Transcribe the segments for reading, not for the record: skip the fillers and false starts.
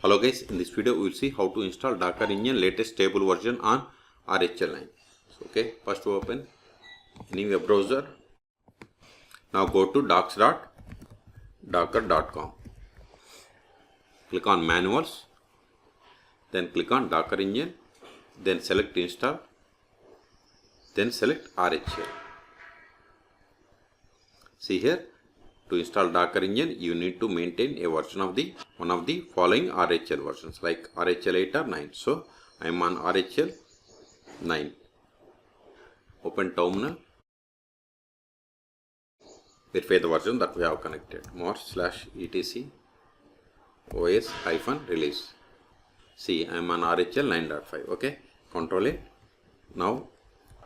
Hello guys, in this video we will see how to install Docker engine latest stable version on RHEL 9. Okay, first open any web browser. Now go to docs.docker.com. Click on manuals, then click on Docker engine, then select install, then select RHEL. See here, to install Docker engine you need to maintain a version of one of the following RHEL versions like RHEL 8 or 9. So I am on RHEL 9. Open terminal, verify the version that we have connected. /etc os-release. See, I am on RHEL 9.5. Okay, control it. Now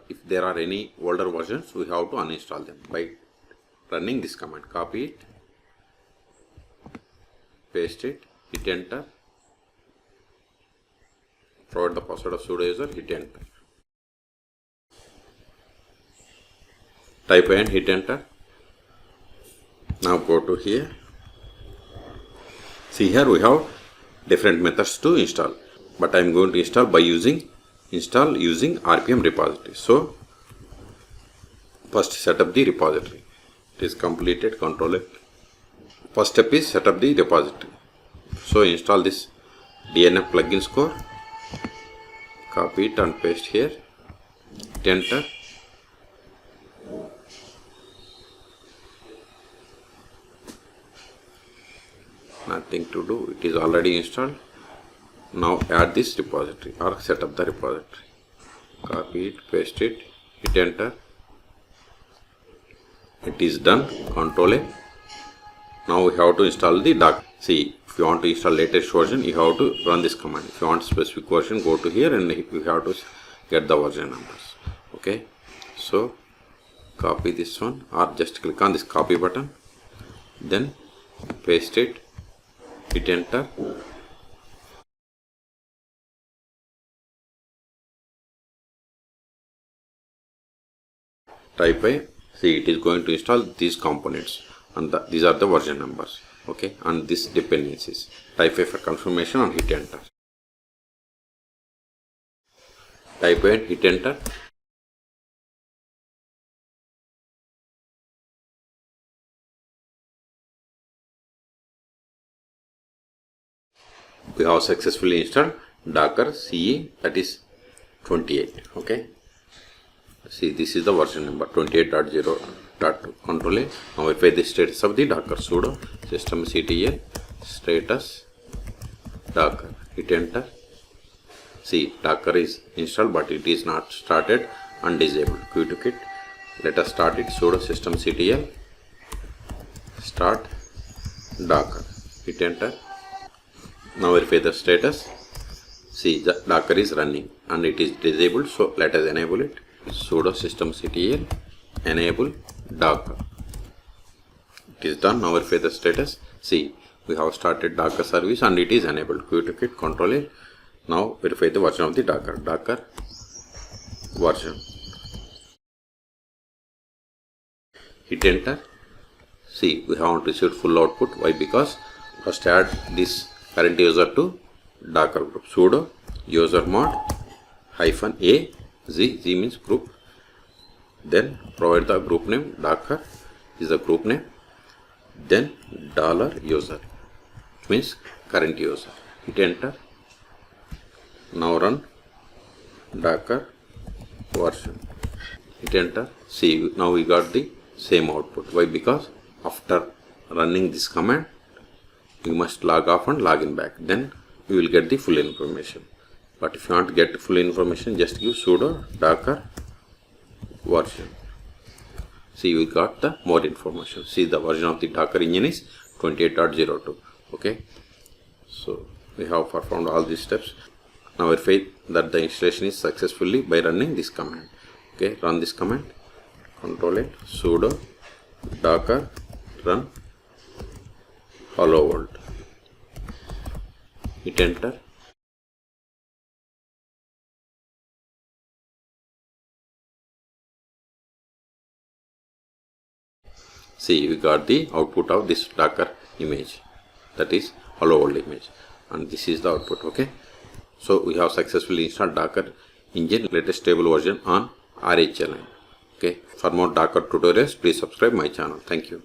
if there are any older versions we have to uninstall them by running this command. Copy it, paste it, hit enter, provide the password of sudo user, hit enter, type and hit enter. Now go to here. See, here we have different methods to install, but I am going to install by using RPM repository. So first set up the repository. It is completed, control it. First step is set up the repository. So install this DNF plugins core, copy it and paste here, hit enter. Nothing to do, it is already installed. Now add this repository or set up the repository. Copy it, paste it, hit enter. It is done, control A. Now we have to install the Docker. See, if you want to install latest version you have to run this command. If you want specific version, go to here and you have to get the version numbers. Okay, so copy this one or just click on this copy button, then paste it, hit enter. Type A. See, it is going to install these components and these are the version numbers. Okay, and this dependencies. Type A for confirmation and hit enter. Type A and hit enter. We have successfully installed Docker CE, that is 28. Okay, see, this is the version number 28.0.2. Control A. Now verify the status of the Docker. Sudo systemctl status Docker, hit enter. See, Docker is installed but it is not started and disabled. Qt. Let us start it. Sudo systemctl start Docker, hit enter. Now verify the status. See, the Docker is running and it is disabled, so let us enable it. Sudo systemctl enable Docker. It is done. Now verify the status. See, we have started Docker service and it is enabled. Qt control A. Now verify the version of the Docker. Docker version. Hit enter. See, we haven't received full output. Why? Because first add this current user to Docker group. Sudo user mod -a z means group. Then provide the group name. Docker is the group name. Then $user means current user. Hit enter. Now run Docker version. Hit enter. See, now we got the same output. Why? Because after running this command you must log off and log in back. Then you will get the full information. But if you want to get full information, just give sudo Docker version. See, we got the more information. See, the version of the Docker engine is 28.02. Okay, so we have performed all these steps. Now verify that the installation is successfully by running this command. Okay, run this command. Control it. Sudo Docker run hello world. Hit enter. See, we got the output of this Docker image, that is hello world image. and this is the output. Okay, so we have successfully installed Docker engine latest stable version on RHEL. Okay, for more Docker tutorials, please subscribe my channel. Thank you.